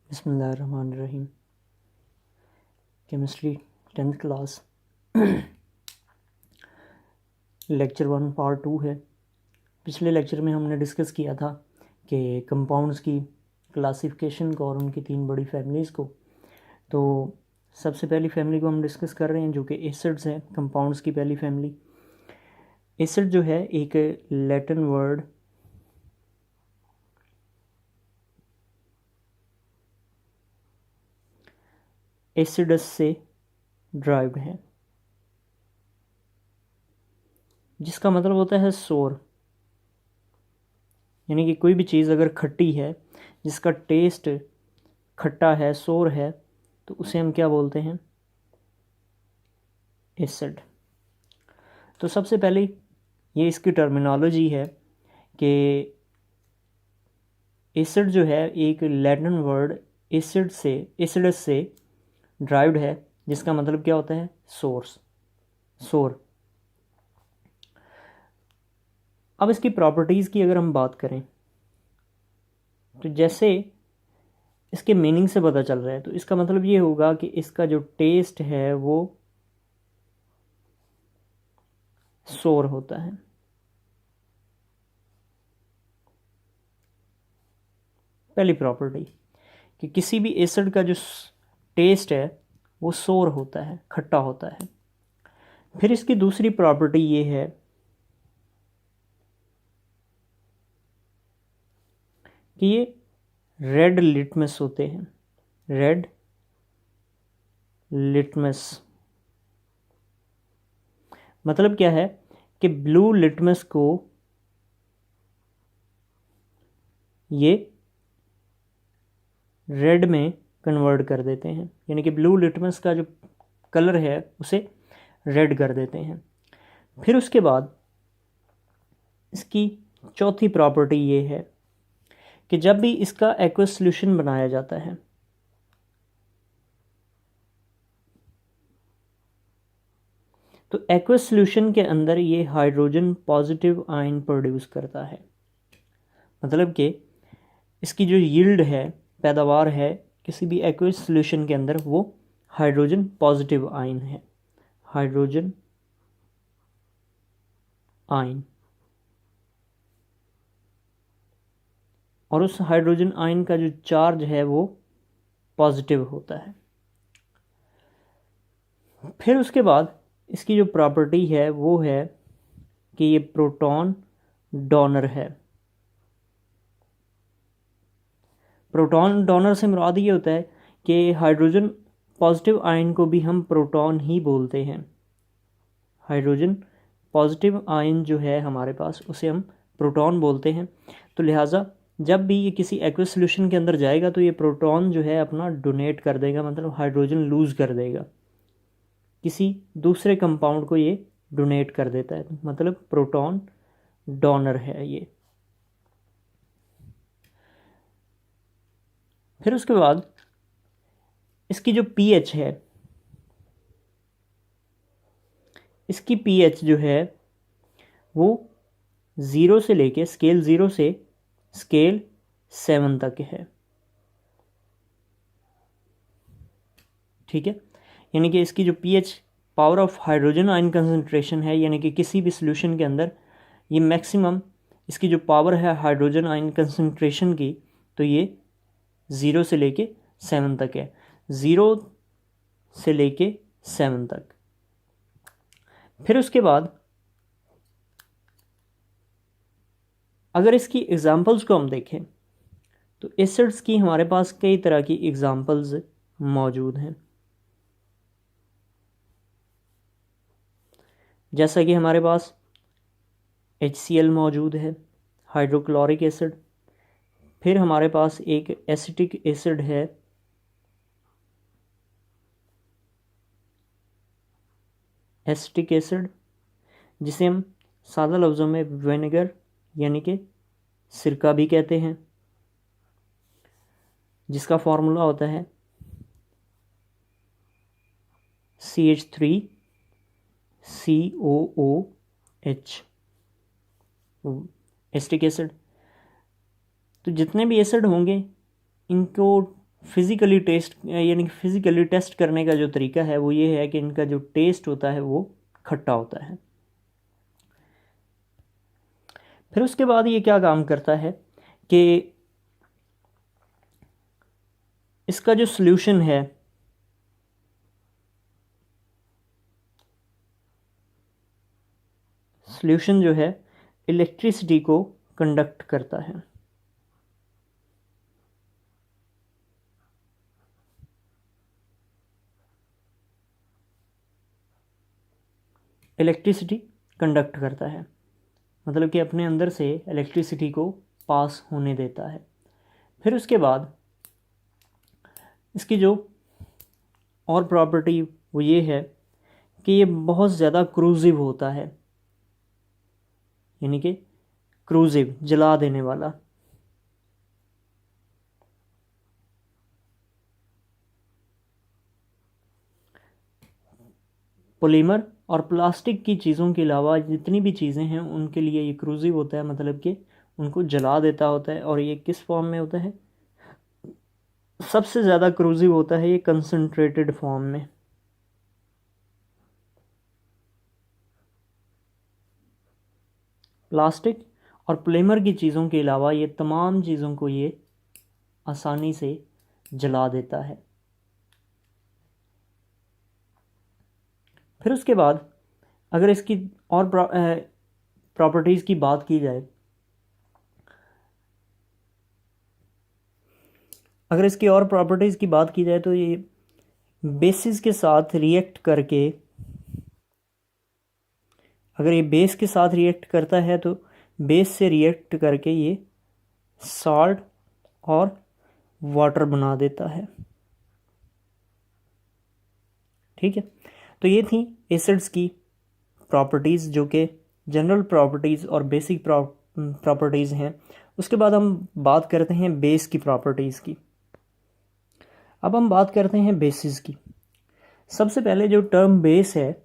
बिस्मिल्लाहिर्रहमानिर्रहीम। Chemistry 10th class lecture 1 part 2 है। पिछले लेक्चर में हमने डिस्कस किया था कि कंपाउंड्स की क्लासिफिकेशन को और उनकी 3 बड़ी फैमिलीज़ को। तो सबसे पहली फैमिली को हम डिस्कस कर रहे हैं जो कि एसिड्स है। कंपाउंड्स की पहली फैमिली एसिड जो है एक लैटिन वर्ड एसिडस से ड्राइव्ड है, जिसका मतलब होता है सोर। यानी कि कोई भी चीज़ अगर खट्टी है, जिसका टेस्ट खट्टा है, सोर है, तो उसे हम क्या बोलते हैं? एसिड। तो सबसे पहले ये इसकी टर्मिनोलॉजी है कि एसिड जो है एक लैटिन वर्ड एसिडस से ड्राइव्ड है, जिसका मतलब क्या होता है? सोर। अब इसकी प्रॉपर्टीज़ की अगर हम बात करें तो जैसे इसके मीनिंग से पता चल रहा है, तो इसका मतलब ये होगा कि इसका जो टेस्ट है वो सोर होता है। पहली प्रॉपर्टी कि किसी भी एसिड का जो टेस्ट है वो सोर होता है, खट्टा होता है। फिर इसकी दूसरी प्रॉपर्टी ये है कि ये रेड लिटमस होते हैं। रेड लिटमस मतलब क्या है कि ब्लू लिटमस को ये रेड में कन्वर्ट कर देते हैं, यानी कि ब्लू लिटमस का जो कलर है उसे रेड कर देते हैं। फिर उसके बाद इसकी चौथी प्रॉपर्टी ये है कि जब भी इसका एक्वस सॉल्यूशन बनाया जाता है तो एक्वस सॉल्यूशन के अंदर ये हाइड्रोजन पॉजिटिव आयन प्रोड्यूस करता है। मतलब कि इसकी जो यील्ड है, पैदावार है किसी भी एक्वस सॉल्यूशन के अंदर, वो हाइड्रोजन पॉजिटिव आयन है। हाइड्रोजन आयन, और उस हाइड्रोजन आयन का जो चार्ज है वो पॉजिटिव होता है। फिर उसके बाद इसकी जो प्रॉपर्टी है वो है कि ये प्रोटॉन डोनर है। प्रोटॉन डोनर से मुराद ये होता है कि हाइड्रोजन पॉजिटिव आयन को भी हम प्रोटॉन ही बोलते हैं। हाइड्रोजन पॉजिटिव आयन जो है हमारे पास, उसे हम प्रोटॉन बोलते हैं। तो लिहाजा जब भी ये किसी एक्वस सॉल्यूशन के अंदर जाएगा तो ये प्रोटॉन जो है अपना डोनेट कर देगा, मतलब हाइड्रोजन लूज़ कर देगा, किसी दूसरे कंपाउंड को ये डोनेट कर देता है, मतलब प्रोटॉन डोनर है ये। फिर उसके बाद इसकी जो पीएच है, इसकी पीएच जो है वो 0 से लेके स्केल 0 से स्केल 7 तक है। ठीक है, यानी कि इसकी जो pH power of hydrogen ion concentration है, यानी कि किसी भी सॉल्यूशन के अंदर ये मैक्सिमम इसकी जो पावर है हाइड्रोजन आयन कंसंट्रेशन की, तो ये 0 से लेके 7 तक है। 0 से लेके 7 तक। फिर उसके बाद अगर इसकी एग्जांपल्स को हम देखें तो एसिड्स की हमारे पास कई तरह की एग्जांपल्स मौजूद हैं। जैसा कि हमारे पास HCl मौजूद है, हाइड्रोक्लोरिक एसिड। फिर हमारे पास एक एसिटिक एसिड है, एसिटिक एसिड, जिसे हम सादा लफ्ज़ों में विनेगर यानी कि सिरका भी कहते हैं, जिसका फार्मूला होता है CH3COOH, एसिटिक एसिड। तो जितने भी एसिड होंगे इनको फिज़िकली टेस्ट यानी कि फिज़िकली टेस्ट करने का जो तरीका है वो ये है कि इनका जो टेस्ट होता है वो खट्टा होता है। फिर उसके बाद ये क्या काम करता है कि इसका जो सॉल्यूशन है सॉल्यूशन जो है इलेक्ट्रिसिटी को कंडक्ट करता है। इलेक्ट्रिसिटी कंडक्ट करता है मतलब कि अपने अंदर से इलेक्ट्रिसिटी को पास होने देता है। फिर उसके बाद इसकी जो और प्रॉपर्टी वो ये है कि ये बहुत ज़्यादा क्रूजिव होता है, यानी कि क्रूजिव जला देने वाला। पॉलीमर और प्लास्टिक की चीज़ों के अलावा जितनी भी चीज़ें हैं उनके लिए ये क्रूजिव होता है, मतलब कि उनको जला देता होता है। और ये किस फॉर्म में होता है? सबसे ज़्यादा क्रूजिव होता है ये कंसनट्रेटेड फॉर्म में। प्लास्टिक और पॉलीमर की चीज़ों के अलावा ये तमाम चीज़ों को ये आसानी से जला देता है। फिर उसके बाद अगर इसकी और प्रॉपर्टीज़ की बात की जाए, अगर इसकी और प्रॉपर्टीज़ की बात की जाए तो ये बेसिस के साथ रिएक्ट करके, अगर ये बेस के साथ रिएक्ट करता है तो बेस से रिएक्ट करके ये सॉल्ट और वाटर बना देता है। ठीक है, तो ये थी एसिड्स की प्रॉपर्टीज़ जो कि जनरल प्रॉपर्टीज़ और बेसिक प्रॉपर्टीज़ हैं। उसके बाद हम बात करते हैं बेस की प्रॉपर्टीज़ की। अब हम बात करते हैं बेसिस की। सबसे पहले जो टर्म बेस है,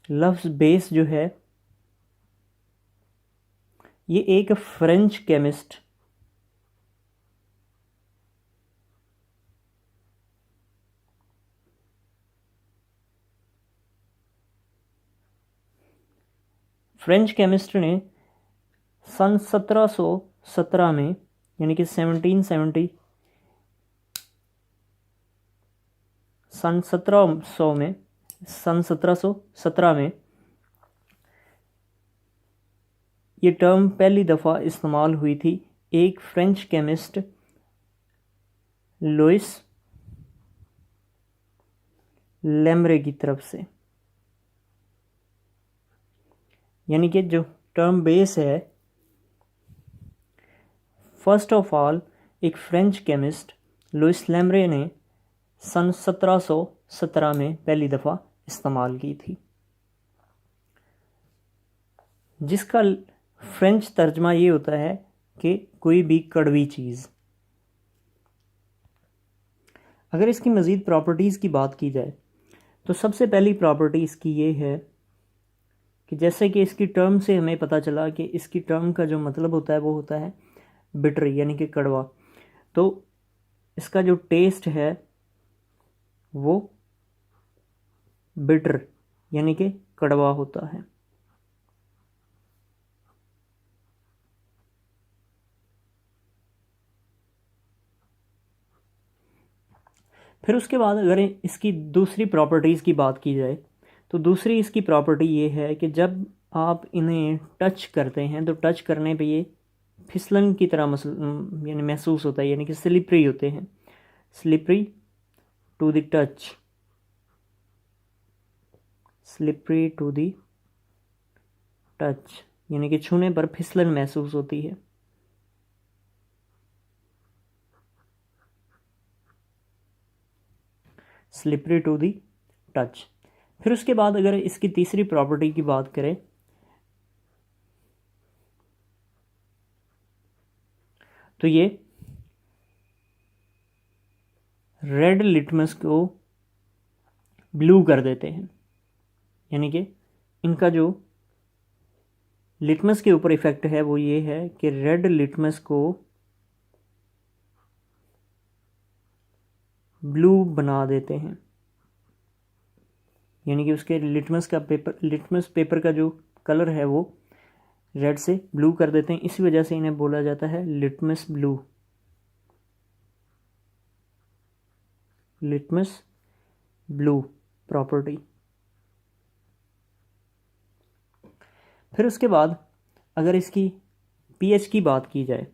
लफ्ज़ बेस जो है ये एक फ्रेंच केमिस्ट ने सन 1717 में, यानी कि 1770 सन 1717 में ये टर्म पहली दफ़ा इस्तेमाल हुई थी एक फ्रेंच केमिस्ट लुइस लेम्रे की तरफ से। यानी कि जो टर्म बेस है, फर्स्ट ऑफ ऑल एक फ्रेंच केमिस्ट लुइस लेम्रे ने सन 1717 में पहली दफ़ा इस्तेमाल की थी, जिसका फ्रेंच तर्जमा ये होता है कि कोई भी कड़वी चीज़। अगर इसकी मज़ीद प्रॉपर्टीज़ की बात की जाए तो सबसे पहली प्रॉपर्टी इसकी ये है कि जैसे कि इसकी टर्म से हमें पता चला कि इसकी टर्म का जो मतलब होता है वो होता है बिटर, यानी कि कड़वा। तो इसका जो टेस्ट है वो बिटर यानी कि कड़वा होता है। फिर उसके बाद अगर इसकी दूसरी प्रॉपर्टीज़ की बात की जाए तो दूसरी इसकी प्रॉपर्टी ये है कि जब आप इन्हें टच करते हैं तो टच करने पे ये फिसलन की तरह यानी महसूस होता है, यानी कि स्लिपरी होते हैं। Slippery to the touch, slippery to the touch यानी कि छूने पर फिसलन महसूस होती है। Slippery to the touch. फिर उसके बाद अगर इसकी तीसरी प्रॉपर्टी की बात करें तो ये रेड लिटमस को ब्लू कर देते हैं, यानी कि इनका जो लिटमस के ऊपर इफेक्ट है वो ये है कि रेड लिटमस को ब्लू बना देते हैं, यानी कि उसके लिटमस पेपर का जो कलर है वो रेड से ब्लू कर देते हैं। इसी वजह से इन्हें बोला जाता है litmus blue, litmus blue property. फिर उसके बाद अगर इसकी पीएच की बात की जाए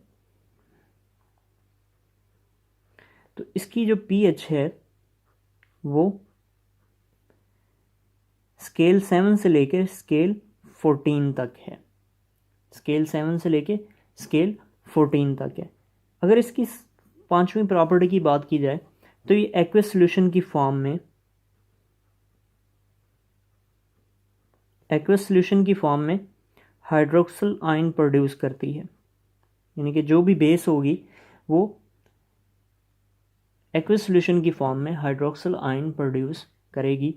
तो इसकी जो पीएच है वो स्केल 7 से लेकर स्केल 14 तक है, स्केल 7 से लेके स्केल 14 तक है। अगर इसकी पांचवी प्रॉपर्टी की बात की जाए तो ये एक्वस सॉल्यूशन की फॉर्म में, एक्वस सॉल्यूशन की फॉर्म में हाइड्रोक्सिल आयन प्रोड्यूस करती है, यानी कि जो भी बेस होगी वो एक्वस सॉल्यूशन की फॉर्म में हाइड्रोक्सिल आयन प्रोड्यूस करेगी,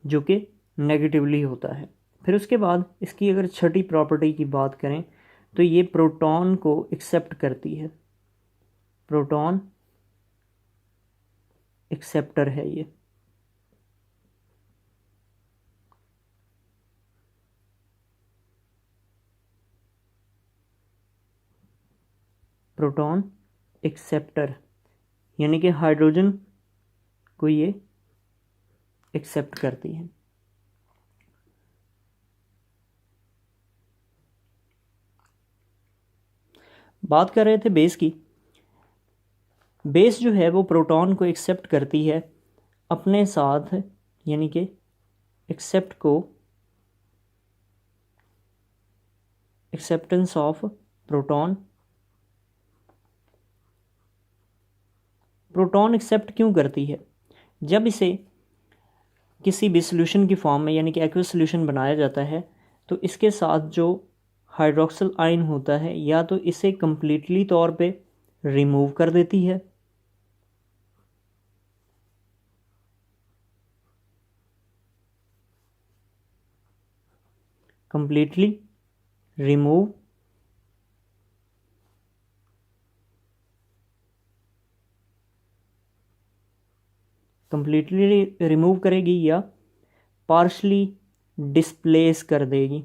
जो कि नेगेटिवली होता है। फिर उसके बाद इसकी अगर छठी प्रॉपर्टी की बात करें तो ये प्रोटॉन को एक्सेप्ट करती है, प्रोटॉन एक्सेप्टर है ये। प्रोटॉन एक्सेप्टर यानी कि हाइड्रोजन को ये एक्सेप्ट करती है। बात कर रहे थे बेस की। बेस जो है वो प्रोटॉन को एक्सेप्ट करती है अपने साथ, यानी कि एक्सेप्ट को, acceptance of proton. Proton accept क्यों करती है? जब इसे किसी भी सॉल्यूशन की फॉर्म में यानी कि एक्वस सॉल्यूशन बनाया जाता है तो इसके साथ जो हाइड्रोक्सिल आयन होता है या तो इसे कंप्लीटली तौर पे रिमूव कर देती है, कंप्लीटली रिमूव, कंप्लीटली रिमूव करेगी या पार्शली डिस्प्लेस कर देगी।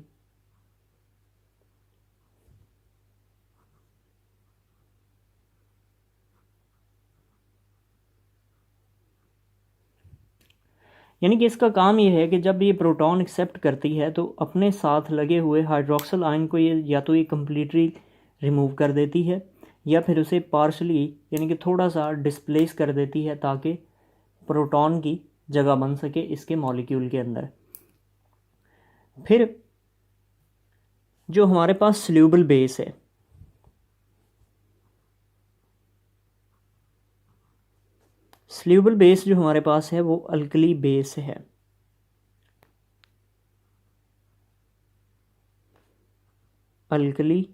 यानी कि इसका काम ये है कि जब ये प्रोटॉन एक्सेप्ट करती है तो अपने साथ लगे हुए हाइड्रोक्सिल आयन को ये या तो ये कम्प्लीटली रिमूव कर देती है या फिर उसे पार्शली यानी कि थोड़ा सा डिस्प्लेस कर देती है ताकि प्रोटॉन की जगह बन सके इसके मॉलिक्यूल के अंदर। फिर जो हमारे पास सल्यूबल बेस है, सल्यूबल बेस जो हमारे पास है वो अल्कली बेस है। Alkali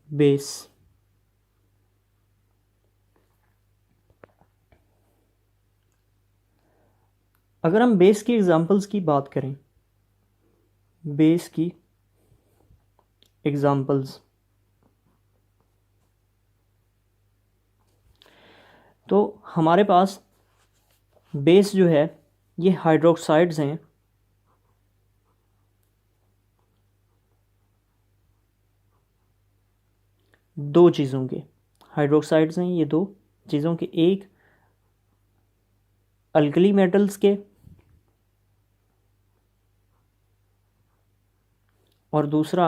base. अगर हम बेस की एग्जांपल्स की बात करें, बेस की एग्जांपल्स, तो हमारे पास बेस जो है ये हाइड्रोक्साइड्स हैं, दो चीज़ों के हाइड्रोक्साइड्स हैं ये दो चीज़ों के, एक अल्कली मेटल्स के और दूसरा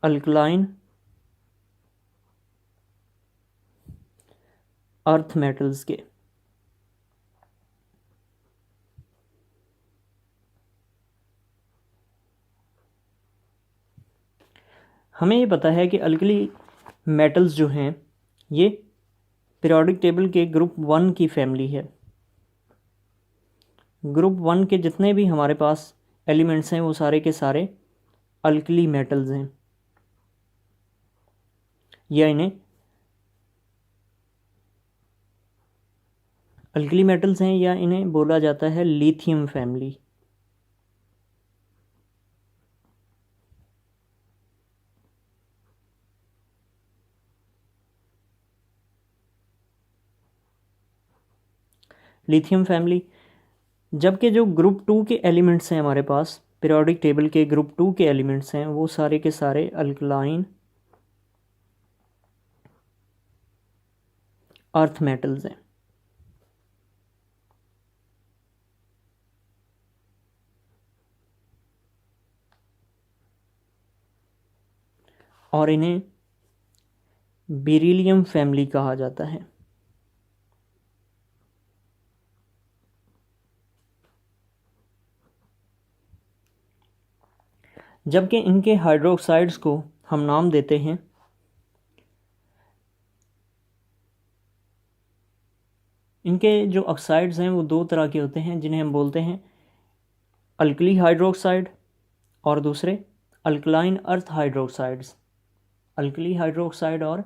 अल्कलाइन अर्थ मेटल्स के। हमें ये पता है कि अल्कली मेटल्स जो हैं ये पीरियोडिक टेबल के ग्रुप 1 की फैमिली है। ग्रुप 1 के जितने भी हमारे पास एलिमेंट्स हैं वो सारे के सारे अल्कली मेटल्स हैं, या इन्हें अल्कली मेटल्स हैं या इन्हें बोला जाता है लिथियम फैमिली। Lithium family. जबकि जो ग्रुप 2 के एलिमेंट्स हैं हमारे पास, पीरियोडिक टेबल के ग्रुप 2 के एलिमेंट्स हैं, वो सारे के सारे अल्कलाइन अर्थ मेटल्स हैं। और इन्हें बेरिलियम फैमिली कहा जाता है। जबकि इनके हाइड्रोक्साइड्स को हम नाम देते हैं इनके जो ऑक्साइड्स हैं वो दो तरह के होते हैं, जिन्हें हम बोलते हैं अल्कली हाइड्रोक्साइड और दूसरे alkaline earth hydroxides. Alkali hydroxide और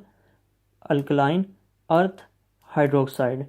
अल्कलाइन अर्थ हाइड्रोक्साइड।